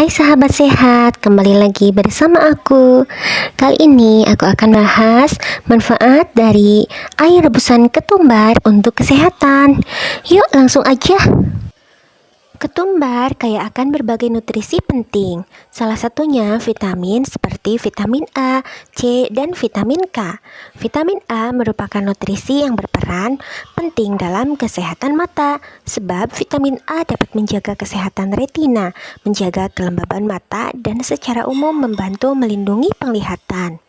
Hai sahabat sehat, kembali lagi bersama aku. Kali ini aku akan bahas manfaat dari air rebusan ketumbar untuk kesehatan. Yuk langsung aja. Ketumbar kaya akan berbagai nutrisi penting, salah satunya vitamin seperti vitamin A, C, dan vitamin K. Vitamin A merupakan nutrisi yang berperan penting dalam kesehatan mata, sebab vitamin A dapat menjaga kesehatan retina, menjaga kelembaban mata, dan secara umum membantu melindungi penglihatan.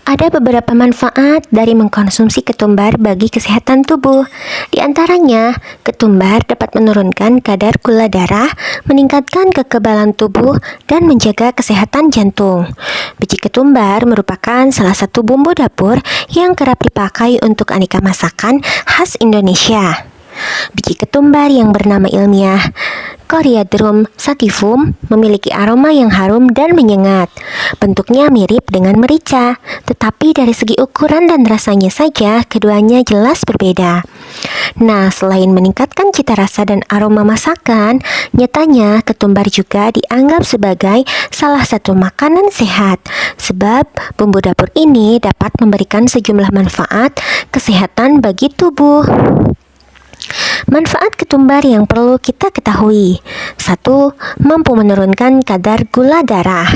Ada beberapa manfaat dari mengkonsumsi ketumbar bagi kesehatan tubuh. Di antaranya, ketumbar dapat menurunkan kadar gula darah, meningkatkan kekebalan tubuh, dan menjaga kesehatan jantung. Biji ketumbar merupakan salah satu bumbu dapur yang kerap dipakai untuk aneka masakan khas Indonesia. Biji ketumbar yang bernama ilmiah Coriandrum sativum memiliki aroma yang harum dan menyengat. Bentuknya mirip dengan merica, tetapi dari segi ukuran dan rasanya saja keduanya jelas berbeda. Nah, selain meningkatkan cita rasa dan aroma masakan, nyatanya ketumbar juga dianggap sebagai salah satu makanan sehat, sebab bumbu dapur ini dapat memberikan sejumlah manfaat kesehatan bagi tubuh. Manfaat ketumbar yang perlu kita ketahui. 1. Mampu menurunkan kadar gula darah.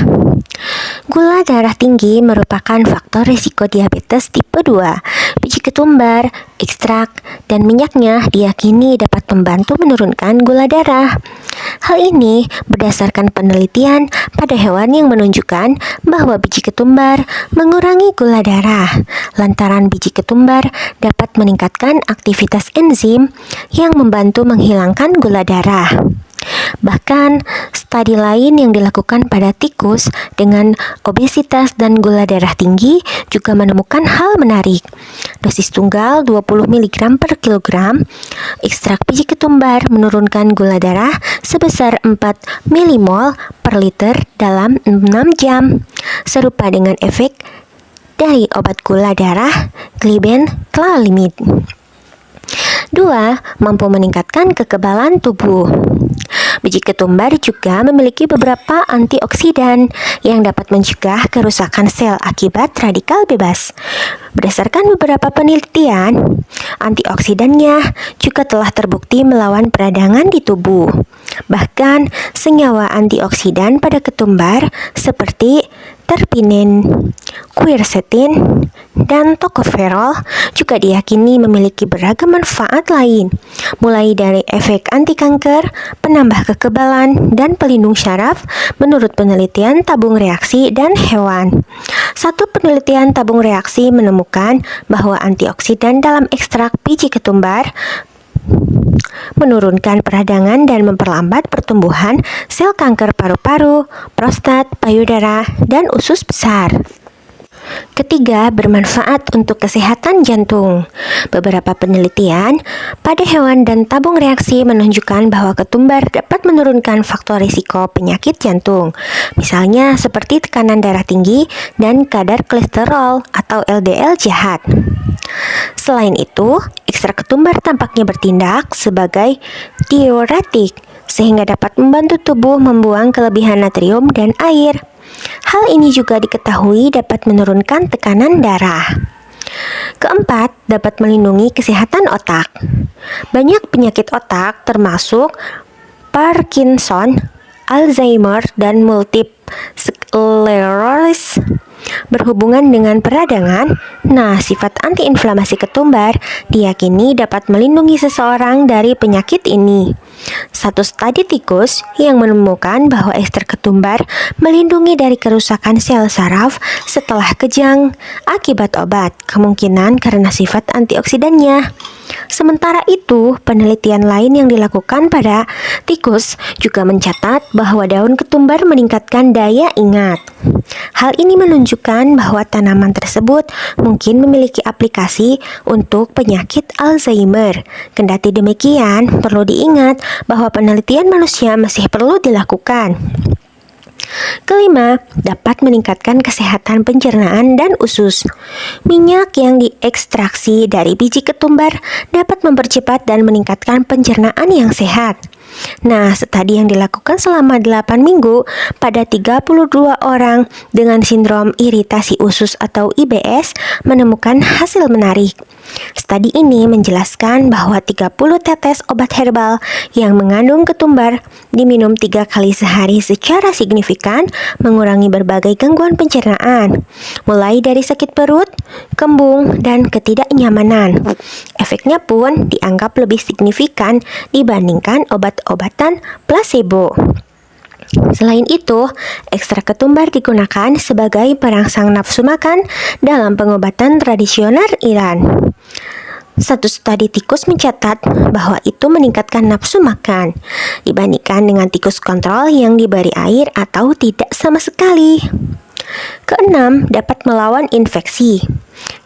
Gula darah tinggi merupakan faktor risiko diabetes tipe 2. Biji ketumbar, ekstrak, dan minyaknya diyakini dapat membantu menurunkan gula darah. Hal ini berdasarkan penelitian pada hewan yang menunjukkan bahwa biji ketumbar mengurangi gula darah. Lantaran biji ketumbar dapat meningkatkan aktivitas enzim yang membantu menghilangkan gula darah. Bahkan, studi lain yang dilakukan pada tikus dengan obesitas dan gula darah tinggi juga menemukan hal menarik. Dosis tunggal 20 mg per kilogram, ekstrak biji ketumbar menurunkan gula darah sebesar 4 milimol per liter dalam 6 jam, serupa dengan efek dari obat gula darah glibenclamide. 2. Mampu meningkatkan kekebalan tubuh. Biji ketumbar juga memiliki beberapa antioksidan yang dapat mencegah kerusakan sel akibat radikal bebas. Berdasarkan beberapa penelitian, antioksidannya juga telah terbukti melawan peradangan di tubuh. Bahkan, senyawa antioksidan pada ketumbar seperti terpinin, quercetin, dan tocopherol juga diyakini memiliki beragam manfaat lain, mulai dari efek anti kanker, penambah kekebalan, dan pelindung syaraf menurut penelitian tabung reaksi dan hewan. Satu penelitian tabung reaksi menemukan bahwa antioksidan dalam ekstrak biji ketumbar menurunkan peradangan dan memperlambat pertumbuhan sel kanker paru-paru, prostat, payudara, dan usus besar. Ketiga, bermanfaat untuk kesehatan jantung. Beberapa penelitian pada hewan dan tabung reaksi menunjukkan bahwa ketumbar dapat menurunkan faktor risiko penyakit jantung, misalnya seperti tekanan darah tinggi dan kadar kolesterol atau LDL jahat. Selain itu, ekstrak ketumbar tampaknya bertindak sebagai diuretik, sehingga dapat membantu tubuh membuang kelebihan natrium dan air. Hal ini juga diketahui dapat menurunkan tekanan darah. Keempat, dapat melindungi kesehatan otak. Banyak penyakit otak termasuk Parkinson, Alzheimer, dan multiple sclerosis berhubungan dengan peradangan. Nah, sifat antiinflamasi ketumbar diyakini dapat melindungi seseorang dari penyakit ini. Satu studi tikus yang menemukan bahwa ekstrak ketumbar melindungi dari kerusakan sel saraf setelah kejang akibat obat, kemungkinan karena sifat antioksidannya. Sementara itu, penelitian lain yang dilakukan pada tikus juga mencatat bahwa daun ketumbar meningkatkan daya ingat. Hal ini menunjukkan bahwa tanaman tersebut mungkin memiliki aplikasi untuk penyakit Alzheimer. Kendati demikian, perlu diingat bahwa penelitian manusia masih perlu dilakukan. Kelima, dapat meningkatkan kesehatan pencernaan dan usus. Minyak yang diekstraksi dari biji ketumbar dapat mempercepat dan meningkatkan pencernaan yang sehat. Nah, studi yang dilakukan selama 8 minggu pada 32 orang dengan sindrom iritasi usus atau IBS menemukan hasil menarik. Studi ini menjelaskan bahwa 30 tetes obat herbal yang mengandung ketumbar diminum 3 kali sehari secara signifikan mengurangi berbagai gangguan pencernaan, mulai dari sakit perut, kembung, dan ketidaknyamanan. Efeknya pun dianggap lebih signifikan dibandingkan obat-obatan placebo. Selain itu, ekstrak ketumbar digunakan sebagai perangsang nafsu makan dalam pengobatan tradisional Iran. Satu studi tikus mencatat bahwa itu meningkatkan nafsu makan dibandingkan dengan tikus kontrol yang diberi air atau tidak sama sekali. Keenam, dapat melawan infeksi.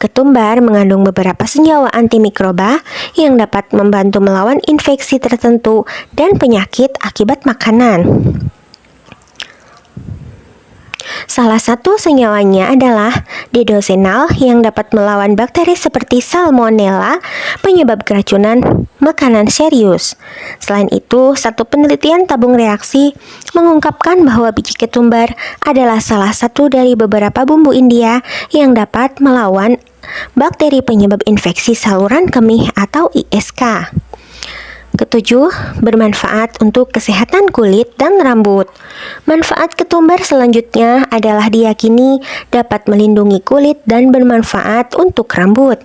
Ketumbar mengandung beberapa senyawa antimikroba yang dapat membantu melawan infeksi tertentu dan penyakit akibat makanan. Salah satu senyawanya adalah dedosenal yang dapat melawan bakteri seperti salmonella, penyebab keracunan makanan serius. Selain itu, satu penelitian tabung reaksi mengungkapkan bahwa biji ketumbar adalah salah satu dari beberapa bumbu India yang dapat melawan bakteri penyebab infeksi saluran kemih atau ISK. Ketujuh, bermanfaat untuk kesehatan kulit dan rambut. Manfaat ketumbar selanjutnya adalah diyakini dapat melindungi kulit dan bermanfaat untuk rambut.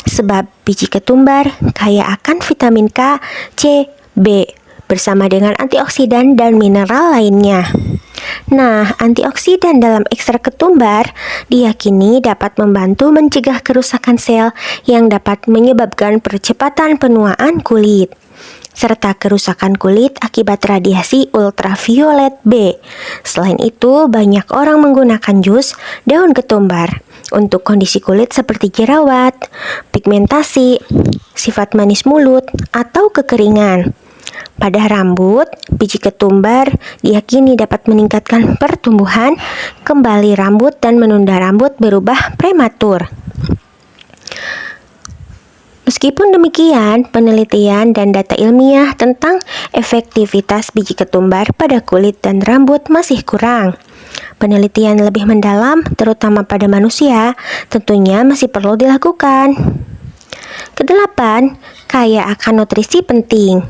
Sebab biji ketumbar kaya akan vitamin K, C, B, bersama dengan antioksidan dan mineral lainnya. Nah, antioksidan dalam ekstrak ketumbar diyakini dapat membantu mencegah kerusakan sel yang dapat menyebabkan percepatan penuaan kulit, serta kerusakan kulit akibat radiasi ultraviolet B. Selain itu, banyak orang menggunakan jus daun ketumbar untuk kondisi kulit seperti jerawat, pigmentasi, sifat manis mulut, atau kekeringan. Pada rambut, biji ketumbar diyakini dapat meningkatkan pertumbuhan kembali rambut dan menunda rambut berubah prematur. Meskipun demikian, penelitian dan data ilmiah tentang efektivitas biji ketumbar pada kulit dan rambut masih kurang. Penelitian lebih mendalam, terutama pada manusia, tentunya masih perlu dilakukan. Kedelapan, kaya akan nutrisi penting.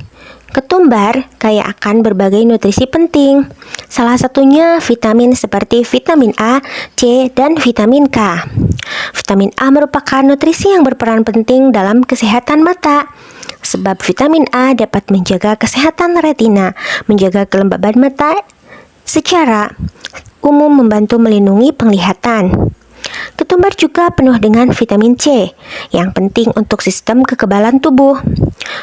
Ketumbar kaya akan berbagai nutrisi penting. Salah satunya vitamin seperti vitamin A, C, dan vitamin K. Vitamin A merupakan nutrisi yang berperan penting dalam kesehatan mata. Sebab vitamin A dapat menjaga kesehatan retina, menjaga kelembaban mata, secara umum membantu melindungi penglihatan. Ketumbar juga penuh dengan vitamin C yang penting untuk sistem kekebalan tubuh.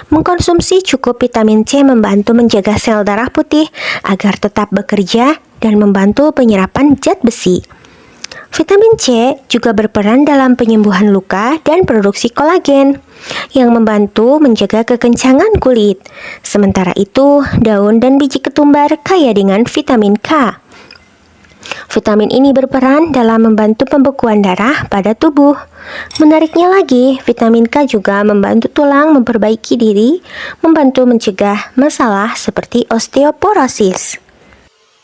Mengkonsumsi cukup vitamin C membantu menjaga sel darah putih agar tetap bekerja dan membantu penyerapan zat besi. Vitamin C juga berperan dalam penyembuhan luka dan produksi kolagen yang membantu menjaga kekencangan kulit. Sementara itu, daun dan biji ketumbar kaya dengan vitamin K. Vitamin ini berperan dalam membantu pembekuan darah pada tubuh. Menariknya lagi, vitamin K juga membantu tulang memperbaiki diri, membantu mencegah masalah seperti osteoporosis.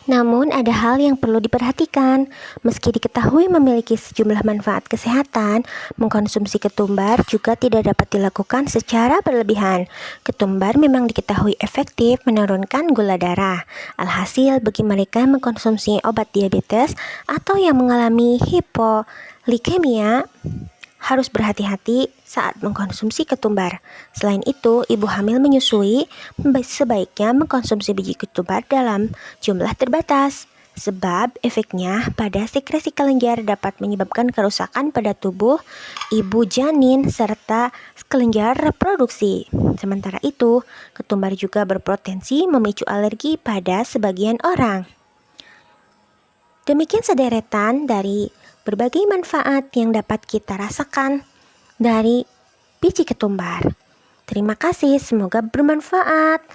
Namun ada hal yang perlu diperhatikan. Meski diketahui memiliki sejumlah manfaat kesehatan, mengkonsumsi ketumbar juga tidak dapat dilakukan secara berlebihan. Ketumbar memang diketahui efektif menurunkan gula darah. Alhasil, bagi mereka yang mengkonsumsi obat diabetes atau yang mengalami hipoglikemia, harus berhati-hati saat mengkonsumsi ketumbar. Selain itu, ibu hamil menyusui sebaiknya mengkonsumsi biji ketumbar dalam jumlah terbatas, sebab efeknya pada sekresi kelenjar dapat menyebabkan kerusakan pada tubuh ibu janin serta kelenjar reproduksi. Sementara itu, ketumbar juga berpotensi memicu alergi pada sebagian orang. Demikian sederetan dari berbagai manfaat yang dapat kita rasakan dari biji ketumbar. Terima kasih, semoga bermanfaat.